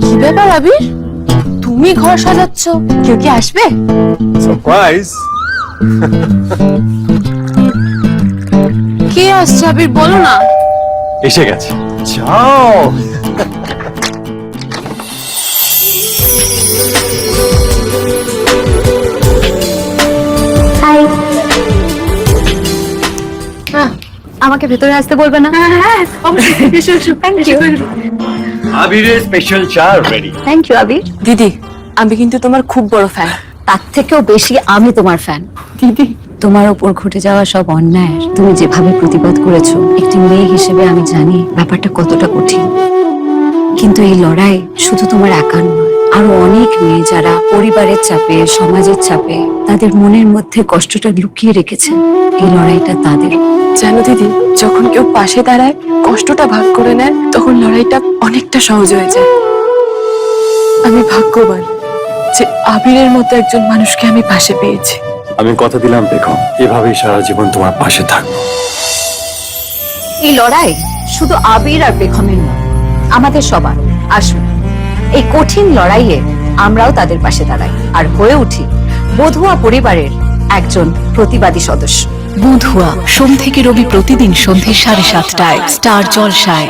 কি ব্যাপার আবির, তুমি ঘর সাজাচ্ছ, কেউ কি আসবে? সারপ্রাইজ। কে আসছে আবির, বলো না। এসে গেছে, যাও। হাই, আমাকে ভেতরে আসতে বলবে না? হ্যাঁ অবশ্যই, এসো এসো। Thank you. আবিরের স্পেশাল চা রেডি। Thank you Abir. দিদি, আমি কিন্তু তোমার খুব বড় ফ্যান। তার থেকেও বেশি আমি তোমার ফ্যান। দিদি, তোমার উপর ঘটে যাওয়া সব অন্যায়ের তুমি যেভাবে প্রতিবাদ করেছো, একটি মেয়ে হিসেবে আমি জানি ব্যাপারটা কতটা কঠিন। কিন্তু এই লড়াই শুধু তোমার একার নয়, আরো অনেক মেয়ে যারা পরিবারের চাপে, সমাজের চাপে তাদের মনের মধ্যে কষ্টটা লুকিয়ে রেখেছে, এই লড়াইটা তাদের। জানো দিদি, যখন কেউ পাশে দাঁড়ায়, কষ্টটা ভাগ করে নেয়, তখন লড়াইটা অনেকটা সহজ হয়ে যায়। আমি ভাগ্যবান যে আবিরের মতো একজন মানুষকে আমি পাশে পেয়েছি। আমি কথা দিলাম দেখো, এভাবেই সারা জীবন তোমার পাশে থাকবো। এই লড়াই শুধু আবির আর বেগমের নয়, আমাদের সবার। আসুন, এই কঠিন লড়াইয়ে আমরাও তাদের পাশে দাঁড়াই আর হয়ে উঠি বধুয়া পরিবারের একজন প্রতিবাদী সদস্য। বধুয়া সোম থেকে রবি প্রতিদিন সন্ধ্যে 7:30টায় স্টার জলসায়।